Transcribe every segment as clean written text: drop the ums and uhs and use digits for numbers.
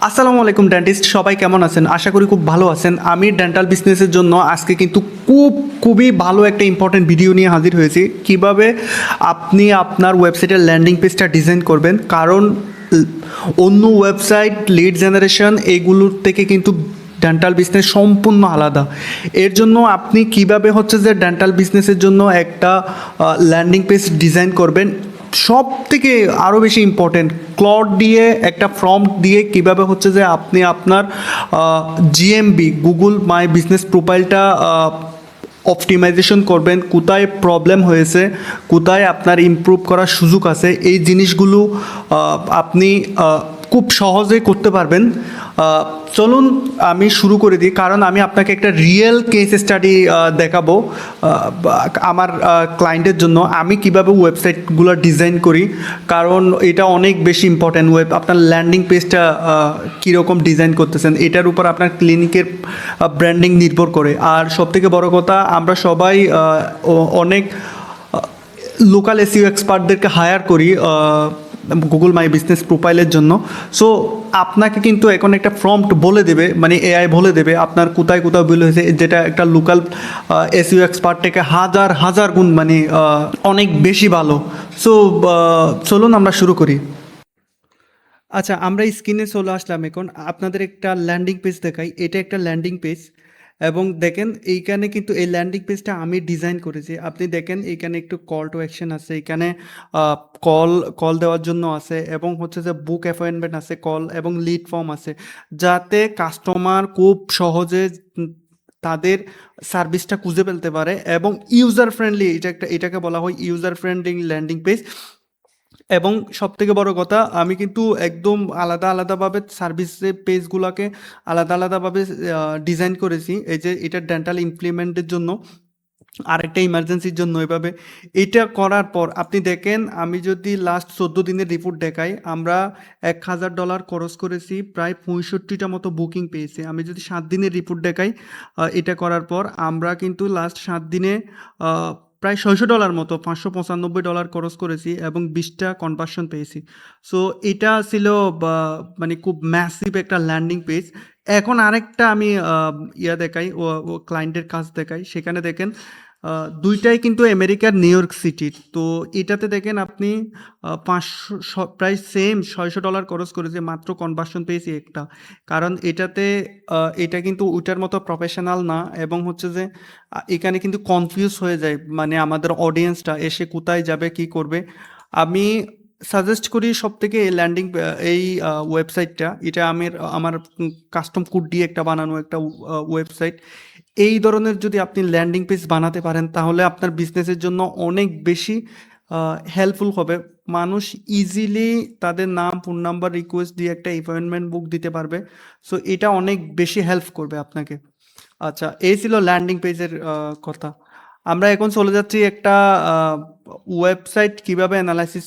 আসসালামু আলাইকুম ডেন্টিস্ট, সবাই কেমন আছেন? আশা করি খুব ভালো আছেন। আমি ডেন্টাল বিজনেসের জন্য আজকে কিন্তু খুবই ভালো একটা ইম্পর্টেন্ট ভিডিও নিয়ে হাজির হয়েছি। কিভাবে আপনি আপনার ওয়েবসাইটের ল্যান্ডিং পেজটা ডিজাইন করবেন, কারণ অন্য ওয়েবসাইট লিড জেনারেশন এগুলোর থেকে কিন্তু ডেন্টাল বিজনেস সম্পূর্ণ আলাদা। এর জন্য আপনি কিভাবে হচ্ছে যে ডেন্টাল বিজনেসের জন্য একটা ল্যান্ডিং পেজ ডিজাইন করবেন, সব থেকে আরও বেশি ইম্পর্টেন্ট ক্লড দিয়ে একটা প্রম্পট দিয়ে কিভাবে হচ্ছে যে আপনি আপনার জিএমবি গুগল মাই বিজনেস প্রোফাইলটা অপটিমাইজেশন করবেন, কোথায় প্রবলেম হয়েছে, কোথায় আপনার ইমপ্রুভ করার সুযোগ আছে, এই জিনিসগুলো আপনি খুব সহজেই করতে পারবেন। চলুন আমি শুরু করে দিই, কারণ আমি আপনাকে একটা রিয়েল কেস স্টাডি দেখাবো আমার ক্লায়েন্টের জন্য আমি কিভাবে ওয়েবসাইটগুলো ডিজাইন করি, কারণ এটা অনেক বেশি ইম্পর্ট্যান্ট। আপনার ল্যান্ডিং পেজটা কীরকম ডিজাইন করতেছেন এটার উপর আপনার ক্লিনিকের ব্র্যান্ডিং নির্ভর করে। আর সবথেকে বড় কথা, আমরা সবাই অনেক লোকাল এসইও এক্সপার্টদেরকে হায়ার করি গুগল মাই বিজনেস প্রোফাইলের জন্য। সো আপনাকে কিন্তু এখন একটা প্রম্পট বলে দেবে, মানে এআই বলে দেবে আপনার কোথায় কোথাও ভুল হয়েছে, যেটা একটা লোকাল এসইও এক্সপার্ট থেকে হাজার হাজার গুণ মানে অনেক বেশি ভালো। সো চলুন আমরা শুরু করি। আচ্ছা, আমরা স্ক্রিনে চলে আসলাম। এখন আপনাদের একটা ল্যান্ডিং পেজ দেখাই। এটা একটা ল্যান্ডিং পেজ, এবং দেখেন এইখানে কিন্তু এই ল্যান্ডিং পেজটা আমি ডিজাইন করেছি। আপনি দেখেন এইখানে একটু কল টু অ্যাকশন আছে, এখানে কল কল দেওয়ার জন্য আছে, এবং হচ্ছে যে বুক অ্যাপয়েন্টমেন্ট আছে, কল এবং লিড ফর্ম আছে, যাতে কাস্টমার খুব সহজে তাদের সার্ভিসটা খুঁজে ফেলতে পারে এবং ইউজার ফ্রেন্ডলি। এটাকে বলা হয় ইউজার ফ্রেন্ডলি ল্যান্ডিং পেজ। এবং সবথেকে বড় কথা, আমি কিন্তু একদম আলাদাভাবে সার্ভিসের পেজগুলোকে আলাদাভাবে ডিজাইন করেছি। এই যে এটা ডেন্টাল ইমপ্লিমেন্টের জন্য, আরেকটা ইমার্জেন্সির জন্য। এভাবে এটা করার পর আপনি দেখেন, আমি যদি লাস্ট 14 দিনের রিপোর্ট দেখাই, আমরা $1000 খরচ করেছি, প্রায় 65টা মতো বুকিং পেয়েছি। আমি যদি 7 দিনের রিপোর্ট দেখাই, এটা করার পর আমরা কিন্তু লাস্ট 7 দিনে প্রায় $600 মতো, $595 খরচ করেছি এবং 20টা কনভার্সন পেয়েছি। সো এটা ছিল মানে খুব ম্যাসিভ একটা ল্যান্ডিং পেজ। এখন আরেকটা আমি দেখাই, ও ক্লায়েন্টের কাজ দেখাই। সেখানে দেখেন ২টাই কিন্তু আমেরিকার নিউ ইয়র্ক সিটির। তো এটাতে দেখেন আপনি ৫০০ প্রায় সেম $৬০০ খরচ করেছি, মাত্র কনভার্সন পেয়েছি একটা। কারণ এটাতে এটা কিন্তু ওইটার মতো প্রফেশনাল না, এবং হচ্ছে যে এখানে কিন্তু কনফিউজ হয়ে যায়, মানে আমাদের অডিয়েন্সটা এসে কোথায় যাবে, কি করবে। আমি সাজেস্ট করি সবথেকে এই এই ওয়েবসাইটটা। এটা আমার কাস্টম কোড দিয়ে একটা বানানো একটা ওয়েবসাইট। এই ধরনের যদি আপনি ল্যান্ডিং পেজ বানাতে পারেন, তাহলে আপনার বিজনেসের জন্য অনেক বেশি হেল্পফুল হবে। মানুষ ইজিলি তাদের নাম, ফোন নাম্বার, রিকোয়েস্ট দিয়ে একটা অ্যাপয়েন্টমেন্ট বুক দিতে পারবে। সো এটা অনেক বেশি হেল্প করবে আপনাকে। আচ্ছা, এই ছিল ল্যান্ডিং পেজের কথা। আমরা এখন চলে যাচ্ছি একটা ওয়েবসাইট কিভাবে অ্যানালাইসিস।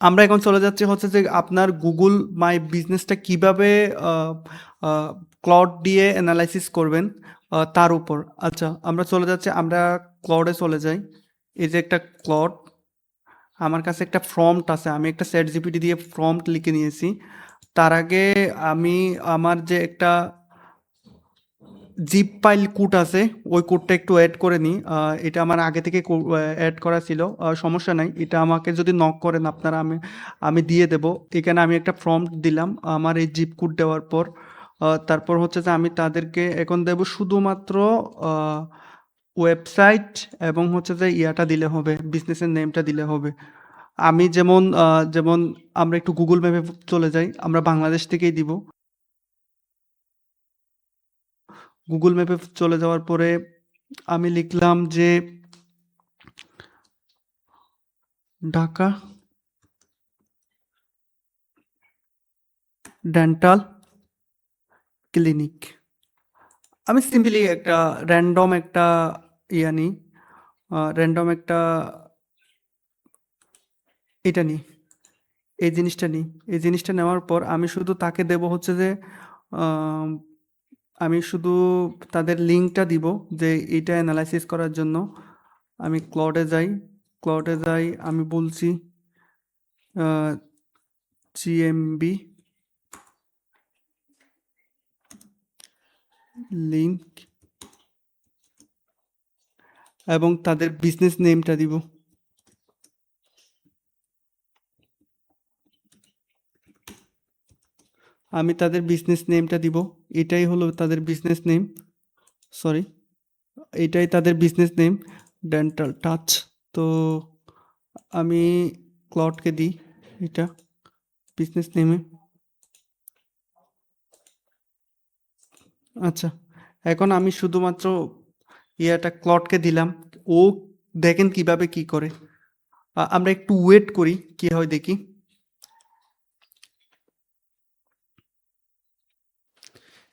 আমরা এখন চলে যাচ্ছি হচ্ছে যে আপনার গুগল মাই বিজনেসটা কিভাবে ক্লাউড দিয়ে অ্যানালাইসিস করবেন, তার উপর। আচ্ছা, আমরা চলে যাচ্ছি, আমরা ক্লাউডে চলে যাই। এই যে একটা ক্লাউড, আমার কাছে একটা প্রম্পট আছে, আমি একটা চ্যাট জিপিটি দিয়ে প্রম্পট লিখে নিয়েছি। তার আগে আমি আমার যে একটা জিপ ফাইল কোড আছে, ওই কোডটা একটু অ্যাড করে নিই। এটা আমার আগে থেকে অ্যাড করা ছিল, সমস্যা নাই। এটা আমাকে যদি নক করেন আপনারা, আমি দিয়ে দেব। এখানে আমি একটা প্রম্পট দিলাম আমার এই জিপ কোড দেওয়ার পর। তারপর হচ্ছে যে আমি তাদেরকে এখন দেব শুধুমাত্র ওয়েবসাইট, এবং হচ্ছে যে ইয়াটা দিলে হবে, বিজনেসের নেমটা দিলে হবে। আমি যেমন আমরা একটু গুগল ম্যাপে চলে যাই, আমরা বাংলাদেশ থেকেই দিব। গুগল ম্যাপে চলে যাওয়ার পরে আমি লিখলাম যে ঢাকা ডেন্টাল ক্লিনিক। আমি সিম্পলি একটা র্যান্ডম একটা নিই, র্যান্ডম একটা এটা নিই, এই জিনিসটা নিই। এই জিনিসটা নেওয়ার পর আমি শুধু তাকে দেব হচ্ছে যে আম, আমি শুধু তাদের লিঙ্কটা দিব, যে এইটা অ্যানালাইসিস করার জন্য। আমি ক্লাউডে যাই, আমি বলছি জিএমবি লিঙ্ক এবং তাদের বিজনেস নেমটা দিব। আমি তাদের বিজনেস নেমটা দিব, এটাই হলো তাদের বিজনেস নেম, সরি এটাই তাদের বিজনেস নেম, ডেন্টাল টাচ। তো আমি ক্লডকে দিই এটা বিজনেস নেমে। আচ্ছা, এখন আমি শুধুমাত্র ইয়াটা ক্লডকে দিলাম, ও দেখেন কিভাবে কি করে। আমরা একটু ওয়েট করি কি হয় দেখি।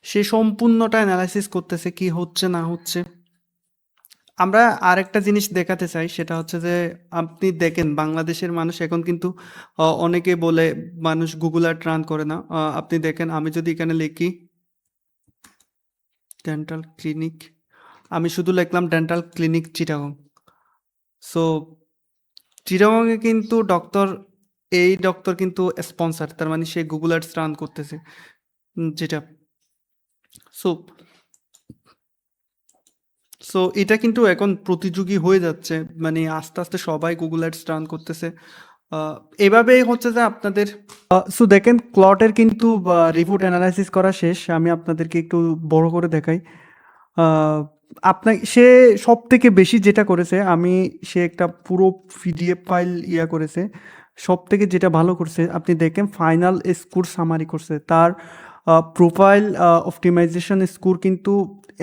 সে সম্পূর্ণটা অ্যানালাইসিস করতেছে কি হচ্ছে না হচ্ছে। আমরা আরেকটা জিনিস দেখাতে চাই, সেটা হচ্ছে যে আপনি দেখেন বাংলাদেশের মানুষ এখন কিন্তু অনেকে বলে মানুষ গুগল আর রান করে না। আপনি দেখেন আমি যদি এখানে লিখি ডেন্টাল ক্লিনিক, আমি শুধু লিখলাম ডেন্টাল ক্লিনিক চিটাগং। সো চিটাগংয়ে কিন্তু এই ডক্টর কিন্তু স্পন্সর, তার মানে সে গুগল অ্যাডস রান করতেছে, যেটা। সো সো এটা কিন্তু এখন প্রতিযোগী হয়ে যাচ্ছে, মানে আস্তে আস্তে সবাই গুগল অ্যাডস রান করতেছে। আহ, এভাবেই হচ্ছে যে আপনাদের সো দেখেন ক্লটের কিন্তু রিপোর্ট অ্যানালাইসিস করা শেষ। আমি আপনাদেরকে একটু বড় করে দেখাই। আপনার সে সব থেকে বেশি যেটা করেছে, সে একটা পুরো পিডিএফ ফাইল করেছে। সব থেকে যেটা ভালো করছে আপনি দেখেন, ফাইনাল স্কোর সামারি করছে তার। প্রোফাইল অপটিমাইজেশন স্কোর কিন্তু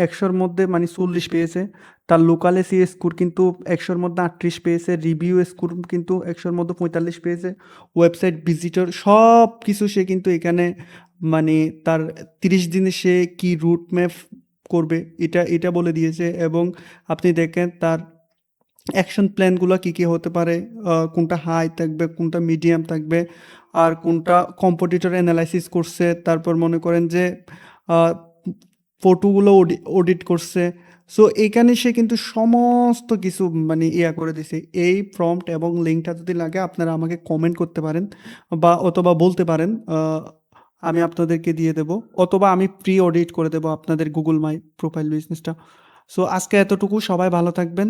100-র মধ্যে মানে 40 পেয়েছে। তার লোকাল এসিও স্কোর কিন্তু 100-র মধ্যে 38 পেয়েছে। রিভিউ স্কোর কিন্তু 100-র মধ্যে 45 পেয়েছে। ওয়েবসাইট ভিজিটর সব কিছু সে কিন্তু এখানে, মানে তার 30 দিনে সে কি রুট ম্যাপ করবে এটা এটা বলে দিয়েছে। এবং আপনি দেখেন তার অ্যাকশন প্ল্যানগুলো কী কী হতে পারে, কোনটা হাই থাকবে, কোনটা মিডিয়াম থাকবে, আর কোনটা কম্পিটিটর অ্যানালাইসিস করছে। তারপর মনে করেন যে ফটোগুলো অডিট করছে। সো এইখানে সে কিন্তু সমস্ত কিছু মানে করে দিছে। এই প্রম্পট এবং লিঙ্কটা যদি লাগে আপনারা আমাকে কমেন্ট করতে পারেন, বা অথবা বলতে পারেন, আমি আপনাদেরকে দিয়ে দেব, অথবা আমি প্রি অডিট করে দেবো আপনাদের গুগল মাই প্রোফাইল বিজনেসটা। সো আজকে এতটুকু, সবাই ভালো থাকবেন।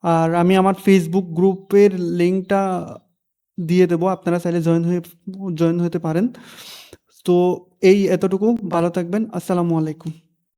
আর আমি আমার ফেসবুক গ্রুপের লিঙ্কটা দিয়ে দেবো, আপনারা চাইলে জয়েন হতে পারেন। তো এই এতটুকু, ভালো থাকবেন, আসসালামু আলাইকুম।